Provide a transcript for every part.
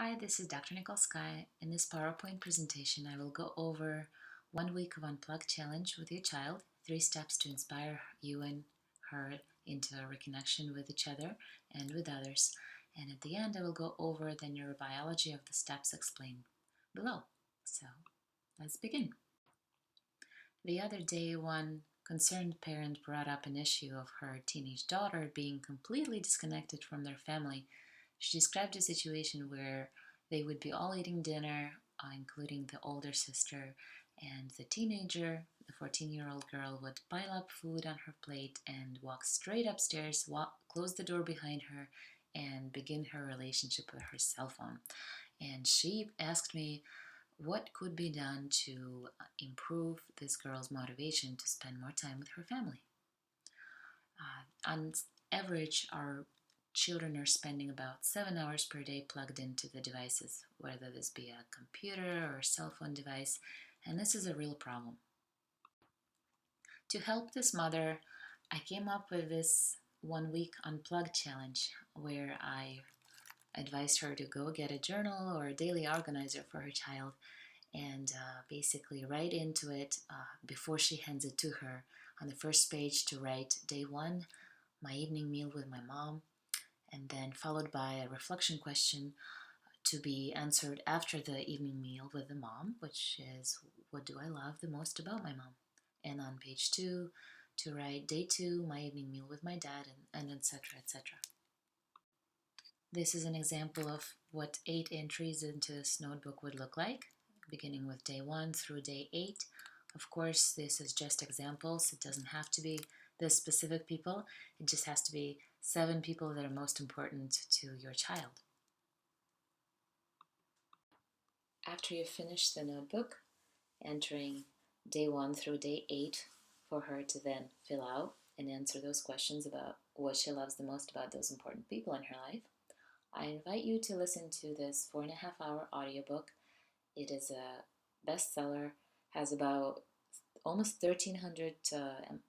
Hi, this is Dr. Nicole Sky. In this PowerPoint presentation, I will go over 1 week of Unplugged Challenge with your child, 3 steps to inspire you and her into a reconnection with each other and with others. And at the end, I will go over the neurobiology of the steps explained below. So let's begin. The other day, one concerned parent brought up an issue of her teenage daughter being completely disconnected from their family. She described a situation where they would be all eating dinner, including the older sister, and the teenager, the 14-year-old girl, would pile up food on her plate and walk straight upstairs, close the door behind her, and begin her relationship with her cell phone. And she asked me what could be done to improve this girl's motivation to spend more time with her family. On average, our children are spending about 7 hours per day plugged into the devices, whether this be a computer or a cell phone device, and this is a real problem. To help this mother, I came up with this 1 week unplugged challenge where I advised her to go get a journal or a daily organizer for her child and basically write into it before she hands it to her on the first page to write day 1, my evening meal with my mom, and then followed by a reflection question to be answered after the evening meal with the mom, which is, what do I love the most about my mom? And on page 2, to write day 2, my evening meal with my dad, and etc., etc. This is an example of what 8 entries into this notebook would look like, beginning with day 1 through day 8. Of course, this is just examples. It doesn't have to be the specific people. It just has to be 7 people that are most important to your child. After you finish the notebook, entering day 1 through day 8 for her to then fill out and answer those questions about what she loves the most about those important people in her life, I invite you to listen to this 4.5-hour audiobook. It is a bestseller, has about almost 1,300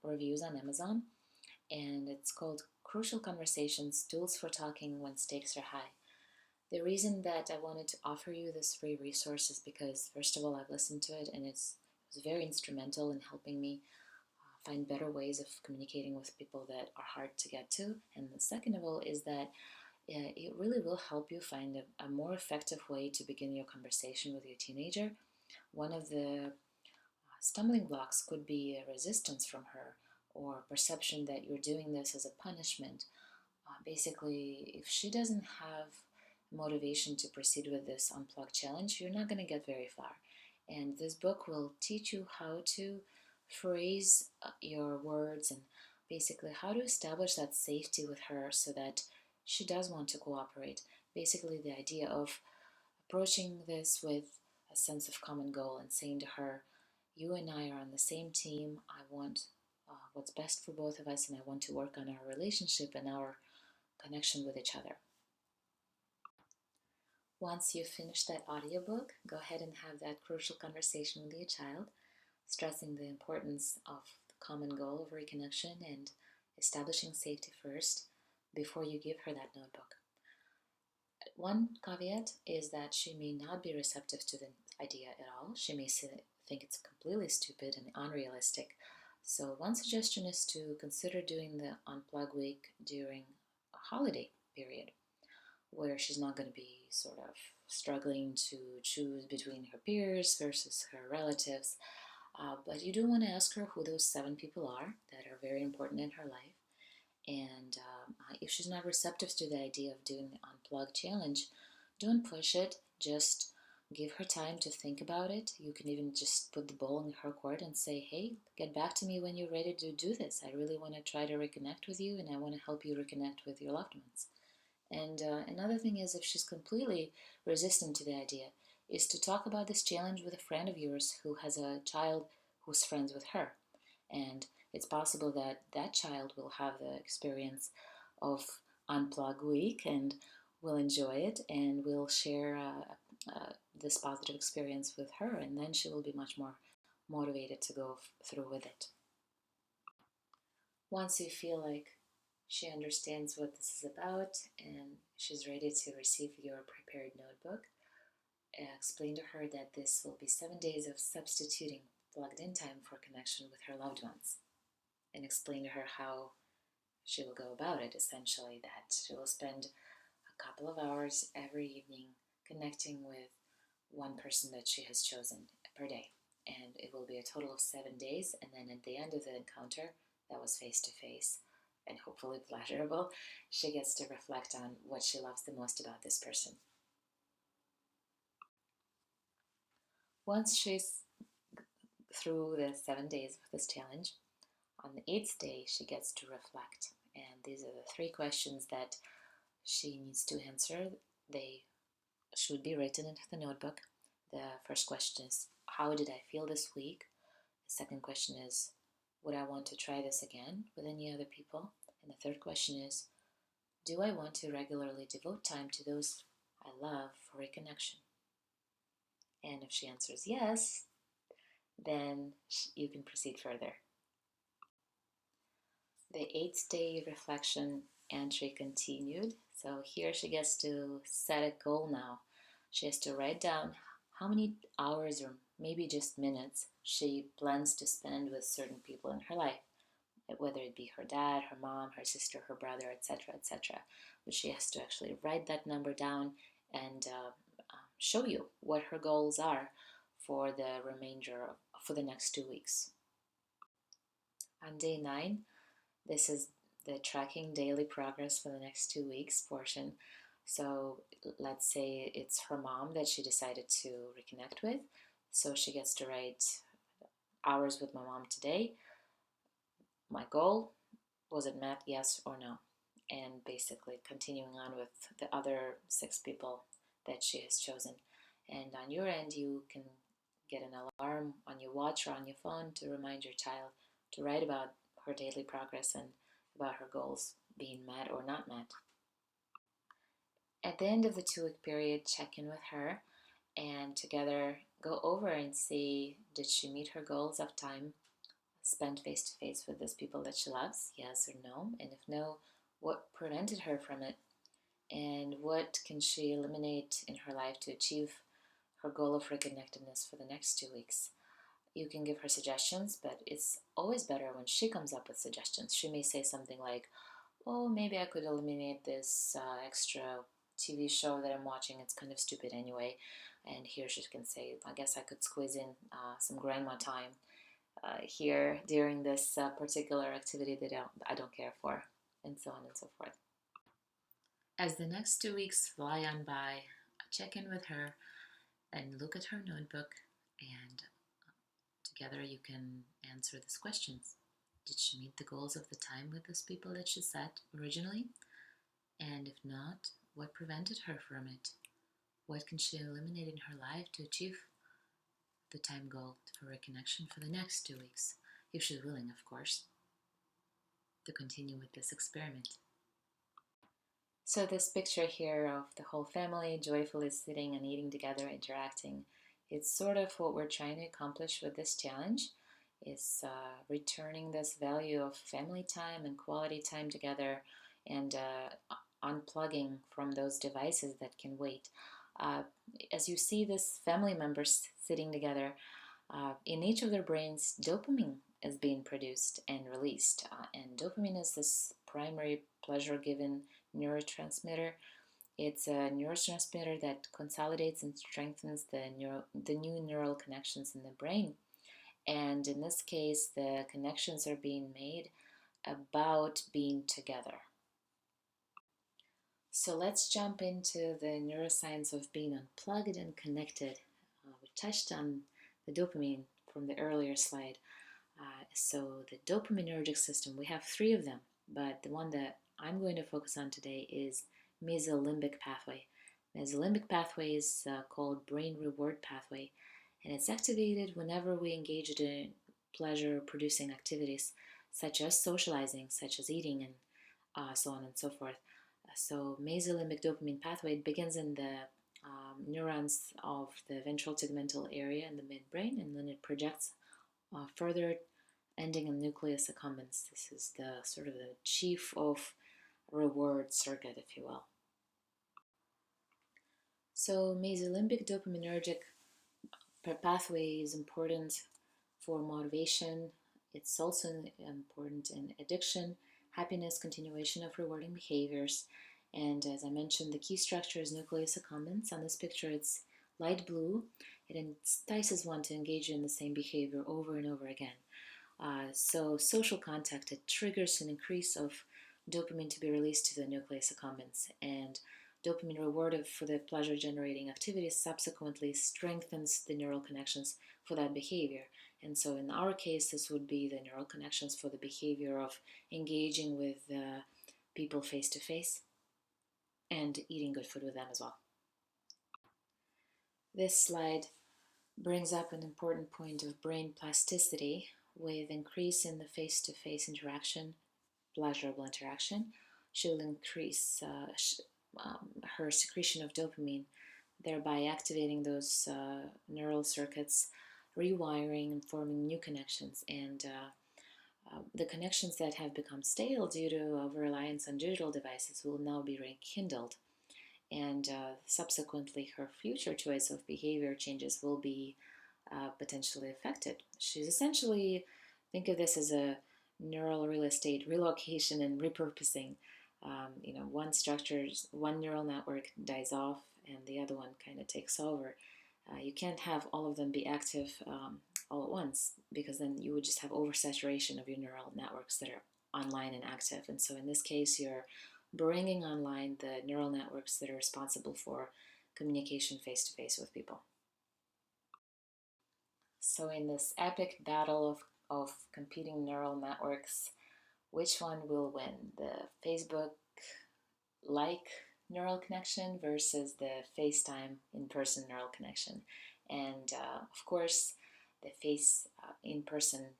reviews on Amazon, and it's called Crucial Conversations, Tools for Talking When Stakes Are High. The reason that I wanted to offer you this free resource is because, first of all, I've listened to it and it was very instrumental in helping me find better ways of communicating with people that are hard to get to. And the second of all is that it really will help you find a more effective way to begin your conversation with your teenager. One of the stumbling blocks could be a resistance from her or perception that you're doing this as a punishment. Basically, if she doesn't have motivation to proceed with this unplugged challenge, you're not going to get very far. And this book will teach you how to phrase your words and basically how to establish that safety with her so that she does want to cooperate. Basically, the idea of approaching this with a sense of common goal and saying to her, you and I are on the same team. I want what's best for both of us, and I want to work on our relationship and our connection with each other. Once you finish that audiobook, go ahead and have that crucial conversation with your child, stressing the importance of the common goal of reconnection and establishing safety first before you give her that notebook. One caveat is that she may not be receptive to the idea at all. She may think it's completely stupid and unrealistic. So one suggestion is to consider doing the Unplug Week during a holiday period where she's not going to be sort of struggling to choose between her peers versus her relatives. But you do want to ask her who those 7 people are that are very important in her life. And if she's not receptive to the idea of doing the Unplugged Challenge, don't push it. Just give her time to think about it. You can even just put the ball in her court and say, hey, get back to me when you're ready to do this. I really want to try to reconnect with you, and I want to help you reconnect with your loved ones. And another thing is, if she's completely resistant to the idea, is to talk about this challenge with a friend of yours who has a child who's friends with her. And it's possible that that child will have the experience of Unplug Week and will enjoy it and will share this positive experience with her, and then she will be much more motivated to go through with it. Once you feel like She understands what this is about and she's ready to receive your prepared notebook. Explain to her that this will be 7 days of substituting plugged in time for connection with her loved ones. And explain to her how she will go about it, essentially, that she will spend a couple of hours every evening connecting with one person that she has chosen per day. And it will be a total of 7 days. And then at the end of the encounter, that was face to face and hopefully pleasurable, she gets to reflect on what she loves the most about this person. Once she's through the 7 days of this challenge, on the 8th day, she gets to reflect. And these are the 3 questions that she needs to answer. They should be written into the notebook. The first question is, how did I feel this week? The second question is, would I want to try this again with any other people? And the third question is, do I want to regularly devote time to those I love for reconnection? And if she answers yes, then you can proceed further. The 8th day reflection entry continued. So here she gets to set a goal now. She has to write down how many hours or maybe just minutes she plans to spend with certain people in her life, whether it be her dad, her mom, her sister, her brother, etc., etc. But she has to actually write that number down and show you what her goals are for the next 2 weeks. On day 9, this is the tracking daily progress for the next 2 weeks portion. So let's say it's her mom that she decided to reconnect with. So she gets to write hours with my mom today. My goal, was it met, yes or no? And basically continuing on with the other 6 people that she has chosen. And on your end, you can get an alarm on your watch or on your phone to remind your child to write about her daily progress and about her goals being met or not met. At the end of the 2-week period, check in with her and together go over and see, did she meet her goals of time spent face to face with those people that she loves, yes or no? And if no, what prevented her from it? And what can she eliminate in her life to achieve her goal of reconnectedness for the next 2 weeks? You can give her suggestions, but it's always better when she comes up with suggestions. She may say something like, oh, maybe I could eliminate this extra TV show that I'm watching. It's kind of stupid anyway. And here she can say, I guess I could squeeze in some grandma time here during this particular activity that I don't care for, and so on and so forth. As the next 2 weeks fly on by, check in with her and look at her notebook, and together you can answer these questions. Did she meet the goals of the time with those people that she set originally? And if not, what prevented her from it? What can she eliminate in her life to achieve the time goal for reconnection for the next 2 weeks, if she's willing, of course, to continue with this experiment? So this picture here of the whole family joyfully sitting and eating together, interacting, it's sort of what we're trying to accomplish with this challenge, is returning this value of family time and quality time together, and unplugging from those devices that can wait. As you see these family members sitting together, in each of their brains, dopamine is being produced and released. And dopamine is this primary pleasure-giving neurotransmitter. It's a neurotransmitter that consolidates and strengthens the new neural connections in the brain. And in this case, the connections are being made about being together. So let's jump into the neuroscience of being unplugged and connected. We touched on the dopamine from the earlier slide. So the dopaminergic system, we have 3 of them, but the one that I'm going to focus on today is mesolimbic pathway. Mesolimbic pathway is called brain reward pathway, and it's activated whenever we engage in pleasure-producing activities, such as socializing, such as eating, and so on and so forth. So mesolimbic dopamine pathway, it begins in the neurons of the ventral tegmental area in the midbrain, and then it projects further, ending in nucleus accumbens. This is the sort of the chief of reward circuit, if you will. So mesolimbic dopaminergic pathway is important for motivation. It's also important in addiction, happiness, continuation of rewarding behaviors. And as I mentioned, the key structure is nucleus accumbens. On this picture, it's light blue. It entices one to engage in the same behavior over and over again. So social contact, it triggers an increase of dopamine to be released to the nucleus accumbens, and dopamine rewarded for the pleasure generating activity subsequently strengthens the neural connections for that behavior. And so in our case, this would be the neural connections for the behavior of engaging with people face to face and eating good food with them as well. This slide brings up an important point of brain plasticity. With increase in the face-to-face interaction, pleasurable interaction, she'll increase her secretion of dopamine, thereby activating those neural circuits, rewiring and forming new connections. And the connections that have become stale due to over-reliance on digital devices will now be rekindled. And subsequently, her future choice of behavior changes will be potentially affected. She's essentially, think of this as a neural real estate relocation and repurposing. One neural network dies off and the other one kind of takes over. You can't have all of them be active all at once, because then you would just have oversaturation of your neural networks that are online and active. And so in this case, you're bringing online the neural networks that are responsible for communication face to face with people. So in this epic battle of competing neural networks, which one will win? The Facebook-like neural connection versus the FaceTime in-person neural connection? And of course, the face in-person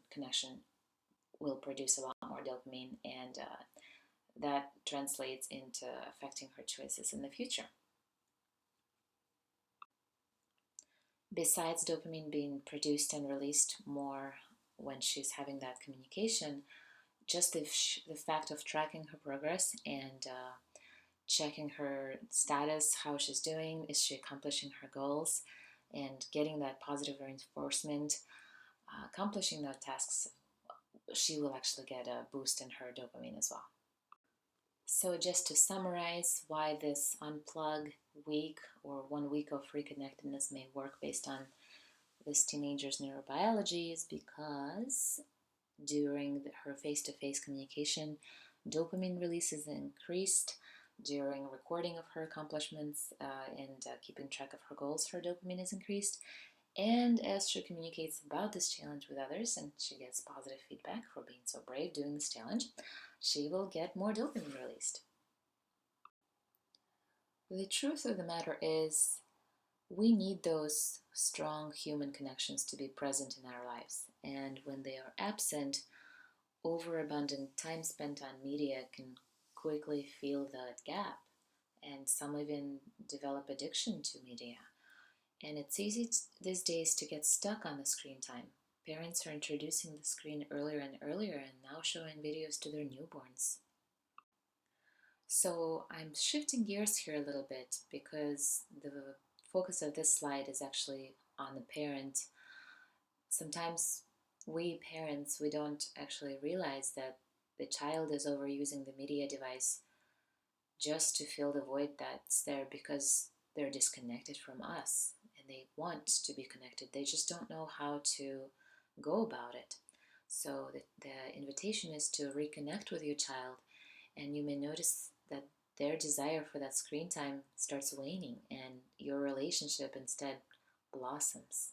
connection will produce a lot more dopamine, and that translates into affecting her choices in the future. Besides dopamine being produced and released more when she's having that communication, just the fact of tracking her progress and checking her status, how she's doing, is she accomplishing her goals, and getting that positive reinforcement, accomplishing those tasks, she will actually get a boost in her dopamine as well. So just to summarize why this unplug week or 1 week of reconnectedness may work based on this teenager's neurobiology is because during her face-to-face communication, dopamine release is increased. During recording of her accomplishments and keeping track of her goals, her dopamine is increased. And as she communicates about this challenge with others and she gets positive feedback for being so brave doing this challenge, she will get more dopamine released. The truth of the matter is, we need those strong human connections to be present in our lives. And when they are absent, overabundant time spent on media can quickly fill that gap. And some even develop addiction to media. And it's easy these days to get stuck on the screen time. Parents are introducing the screen earlier and earlier and now showing videos to their newborns. So I'm shifting gears here a little bit because the focus of this slide is actually on the parent. Sometimes we parents, we don't actually realize that the child is overusing the media device just to fill the void that's there because they're disconnected from us and they want to be connected. They just don't know how to go about it. So the invitation is to reconnect with your child, and you may notice that their desire for that screen time starts waning and your relationship instead blossoms.